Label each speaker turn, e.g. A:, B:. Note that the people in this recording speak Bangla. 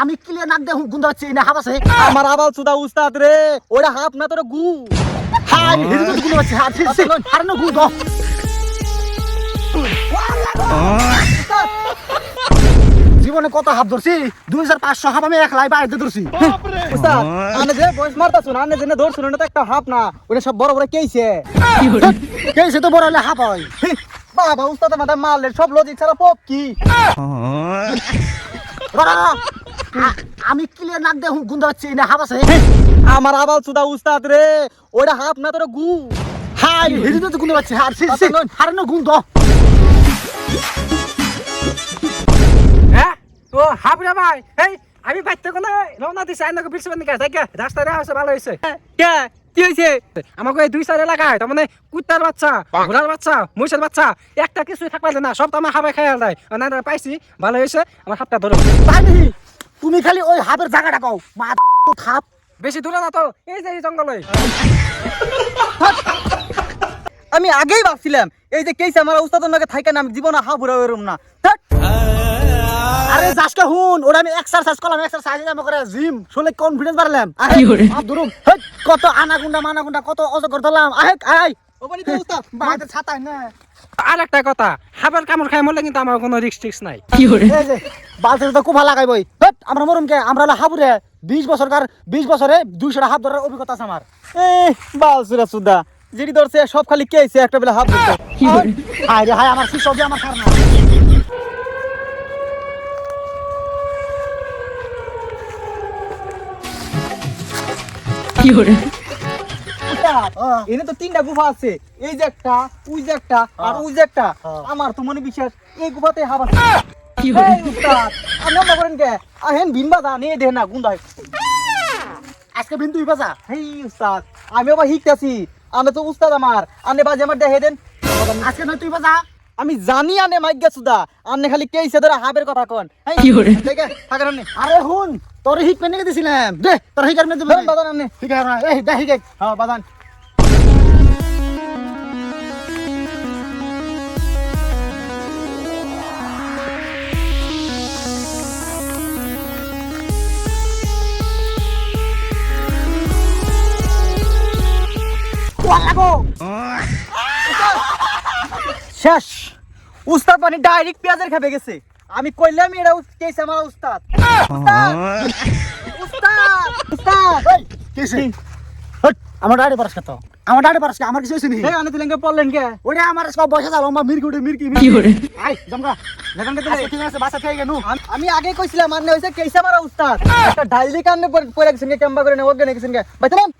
A: আমি ক্লিয়ার নাক দেখুন গুন্ডা হচ্ছে না হাফ আছে
B: আমার আবাল সুদা উস্তাদ রে ওটা হাফ না তোর গু
A: হাই হিরো তো গুন্ডা হচ্ছে আর না গুন্ডা জীবনে কত হাফ ধরছি 2500 হাফ আমি একলাই বাইরে ধরছি
B: উস্তাদ আনে যে বয়স মারতাছ না আনে যে ধরছ না তো একটা হাফ না ওটা সব বড় বড় কেইছে
A: কেসে তো বড় হলে হাফ হয়
B: বাবা উস্তাদ মাথা মারলে সব লজিক ছাড়া পপ কি
A: আমি ক্লিয়ার নাক দেখুন গুন্ডা হচ্ছে না হাফ আছে
B: আমার আবাল সুদা উস্তাদ রে ওটা হাফ না তোর গু
A: হাই হিরো তো গুন্ডা হচ্ছে আর না গুন্ডা
C: হ্যাঁ ও হাবরা ভাই এই আমি বাইতে কোন রওনা দিছি আইনাকে বিলছে বন্ধ করে থাকে রাস্তায় আছে ভালো হইছে
B: কে কি হইছে
C: আমাকে এই দুই সাইড এলাকায় তার মানে কুত্তার বাচ্চা ঘোড়ার বাচ্চা মহিষের বাচ্চা একটা কিছুই থাকবে না সব তো আমার হাবাই খাইয়া দেয় না পাইছি ভালো হইছে আমার হাতটা ধরো
A: তাই নাকি? তুমি খালি ওই হাফের জায়গাটা কও মা থাপ
C: বেশি দূরে না তো এই যে এই জঙ্গলে
B: আমি আগেই ভাবছিলাম এই যে কেইছে আমার উস্তাদের নাকি থাইকা না আমি জীবনে হাফ ঘুরা এরম না
A: আরে যাসকে হুন ওরা আমি এক্সারসাইজ করলাম এক্সারসাইজ আমি করে জিম শুলে কনফিডেন্স বাড়লাম আপ ধরুম কত আনাগুন্ডা মানাগুন্ডা কত অজগর ধরলাম আয়
B: ওবানি তো উস্তাদ
A: বাইরে ছাতাই না
C: আর একটা কথা হাবের কামড় খাই মরলে কিন্তু আমার কোনো রিস্ক নাই
A: এই যে বালতিতে তো কুফা লাগাইবই আমরা মরুম কে আমরা হাবুরে 20 বছরকার 20 বছরে 200 হাফ ধরার অভিজ্ঞতা আছে আমার
B: বাল সুরা সুদা যেটি ধরছে সব খালি কেইছে একটা বেলা হাফ ধরছে
A: হায় রে হায় আমার শিষ্য দিয়ে আমার সারনা
B: এনে তো তিনটা গুফা আছে এই যে একটা ওই যে একটা আর ওই যে একটা আমার তো মনে বিশ্বাস এই গুফাতে হাফ আছে এই উস্তাদ আপনি মনে করেন কে আহেন ভিন বাজা নিয়ে দেন না গুন্ডায়
A: আজকে বিন্দু বাজা
B: হেই উস্তাদ আমি আবার শিখতেছি আমি তো উস্তাদ আমার আনে বাজে আমার দেখে দেন
A: আজকে নয় তুই বাজা
B: আমি জানি আনে মাইগ্যা সুদা আনে খালি কেইছে ধরে হাবের কথা কোন
A: কি
B: করে দেখে থাকেন আপনি
A: আরে হুন তোর হিক পেনে দিছিলাম দে তোর হিকার মে দিবি
B: বাদান আপনি
A: ঠিক আছে এই দে হিক
B: হ্যাঁ বাদান
A: লাগো
B: শেষ উস্তাদ মানে ডাইরেক্ট পেঁয়াজের খেপে গেছে আমি কইলাম এটা কেইছে আমার উস্তাদ উস্তাদ উস্তাদ উস্তাদ
A: এই কিসে হট আমার দাড়ি পারছ কত আমার দাড়ি পারছ আমার কিছু হইছে নি
B: এই আনে দিলেন কে পড়লেন কে
A: ওরে আমার সব বসে যাও আমার মিরকি আই জমকা
B: দেখেন কে
A: আজকে ঠিক আছে বাসা থেকে গেনু
B: আমি আগে কইছিলাম আনে হইছে কেইছে আমার উস্তাদ একটা ডাইলি কানে পড়ে গেছেন কে কেমবা করে না ওগে গেছেন কে বাইতেন